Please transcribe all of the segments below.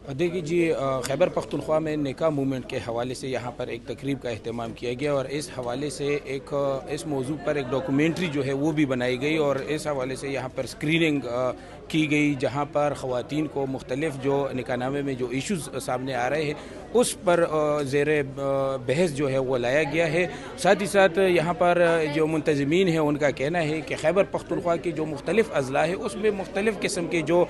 دیکھیے جی، خیبر پختونخوا میں نکاح موومنٹ کے حوالے سے یہاں پر ایک تقریب کا اہتمام کیا گیا اور اس حوالے سے اس موضوع پر ایک ڈاکومنٹری جو ہے وہ بھی بنائی گئی اور اس حوالے سے یہاں پر اسکریننگ کی گئی، جہاں پر خواتین کو مختلف جو نکاح نامے میں جو ایشوز سامنے آ رہے ہیں اس پر زیر بحث جو ہے وہ لایا گیا ہے۔ ساتھ ہی ساتھ یہاں پر جو منتظمین ہیں ان کا کہنا ہے کہ خیبر پختونخوا کے جو مختلف اضلاع ہے اس میں مختلف قسم کے جو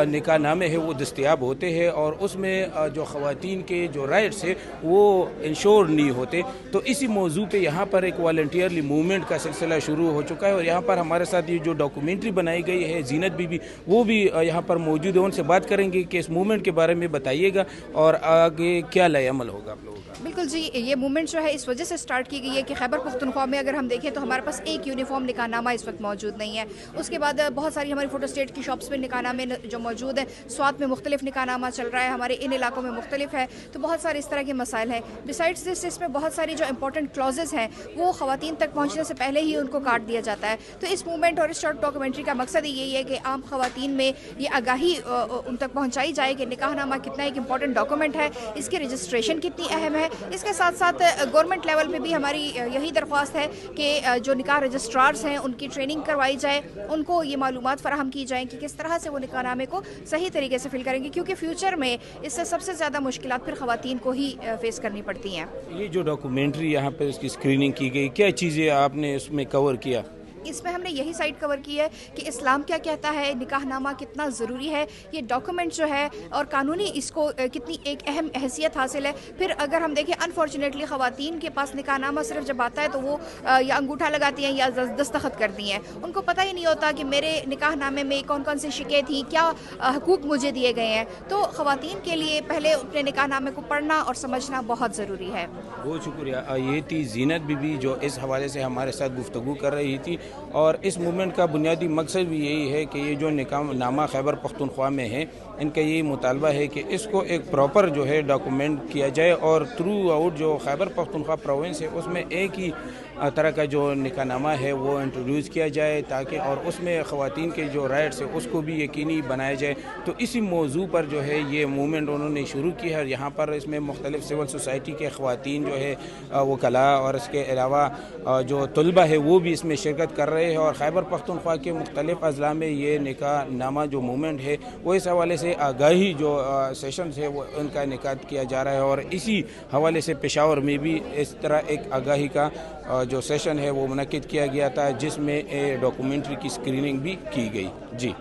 نکاح نامے ہیں وہ دستیاب ہوتے ہیں اور اس میں جو خواتین کے جو رائٹس ہیں وہ انشور نہیں ہوتے۔ تو اسی موضوع پہ یہاں پر ایک والنٹیئرلی موومنٹ کا سلسلہ شروع ہو چکا ہے اور یہاں پر ہمارے ساتھ یہ جو ڈاکومنٹری بنائی گئی ہے زینت بی بی، وہ بھی یہاں پر موجود ہے۔ ان سے بات کریں گے کہ اس موومنٹ کے بارے میں بتائیے گا اور آگے کیا لائے عمل ہوگا آپ لوگوں کا۔ بالکل جی، یہ موومنٹ جو ہے اس وجہ سے سٹارٹ کی گئی ہے کہ خیبر پختونخوا میں اگر ہم دیکھیں تو ہمارے پاس ایک یونیفارم نکاح نامہ اس وقت موجود نہیں ہے۔ اس کے بعد بہت ساری ہماری فوٹو اسٹیٹ کی شاپس میں نکاح نامے جو موجود ہیں، سوات میں مختلف نکاح نامہ چل رہا ہے، ہمارے ان علاقوں میں مختلف ہے، تو بہت سارے اس طرح کے مسائل ہیں۔ بسائڈس دس اس میں بہت ساری جو امپورٹنٹ کلوزز ہیں وہ خواتین تک پہنچنے سے پہلے ہی ان کو کاٹ دیا جاتا ہے۔ تو اس موومنٹ اور اس شارٹ ڈاکومنٹری کا مقصد یہی ہے کہ عام خواتین میں یہ آگاہی ان تک پہنچائی جائے کہ نکاح نامہ کتنا ایک امپورٹنٹ ڈاکومنٹ ہے، اس کی رجسٹریشن کتنی اہم ہے۔ اس کے ساتھ ساتھ گورنمنٹ لیول پہ بھی ہماری یہی درخواست ہے کہ جو نکاح رجسٹرارز ہیں ان کی ٹریننگ کروائی جائے، ان کو یہ معلومات فراہم کی جائیں کہ کس طرح سے وہ نکاح نامے کو صحیح طریقے سے فل کریں گے، کیونکہ فیوچر میں اس سے سب سے زیادہ مشکلات پھر خواتین کو ہی فیس کرنی پڑتی ہیں۔ یہ جو ڈاکومنٹری یہاں پہ اس کی اسکریننگ کی گئی، کیا چیزیں آپ نے اس میں کور کیا؟ اس میں ہم نے یہی سائٹ کور کی ہے کہ اسلام کیا کہتا ہے، نکاح نامہ کتنا ضروری ہے، یہ ڈاکومنٹ جو ہے اور قانونی اس کو کتنی ایک اہم حیثیت حاصل ہے۔ پھر اگر ہم دیکھیں انفارچونیٹلی خواتین کے پاس نکاح نامہ صرف جب آتا ہے تو وہ یا انگوٹھا لگاتی ہیں یا دستخط کرتی ہیں، ان کو پتہ ہی نہیں ہوتا کہ میرے نکاح نامے میں کون کون سی شکیں تھیں، کیا حقوق مجھے دیے گئے ہیں۔ تو خواتین کے لیے پہلے اپنے نکاح نامے کو پڑھنا اور سمجھنا بہت ضروری ہے۔ بہت شکریہ۔ یہ تھی زینت بی بی جو اس حوالے سے ہمارے ساتھ گفتگو کر رہی تھی اور اس موومنٹ کا بنیادی مقصد بھی یہی ہے کہ یہ جو نکاح نامہ خیبر پختونخوا میں ہے ان کا یہی مطالبہ ہے کہ اس کو ایک پراپر جو ہے ڈاکومنٹ کیا جائے اور تھرو آؤٹ جو خیبر پختونخوا پروونس ہے اس میں ایک ہی طرح کا جو نکاح نامہ ہے وہ انٹروڈیوس کیا جائے تاکہ اور اس میں خواتین کے جو رائٹس ہے اس کو بھی یقینی بنایا جائے۔ تو اسی موضوع پر جو ہے یہ موومنٹ انہوں نے شروع کی ہے اور یہاں پر اس میں مختلف سول سوسائٹی کے خواتین جو ہے وکلاء اور اس کے علاوہ جو طلبہ ہے وہ بھی اس میں شرکت کر رہے ہیں اور خیبر پختونخوا کے مختلف اضلاع میں یہ نکاح نامہ جو موومنٹ ہے وہ اس حوالے سے آگاہی جو سیشنز ہے وہ ان کا انعقاد کیا جا رہا ہے اور اسی حوالے سے پشاور میں بھی اس طرح ایک آگاہی کا جو سیشن ہے وہ منعقد کیا گیا تھا جس میں ڈاکومنٹری کی اسکریننگ بھی کی گئی۔ جی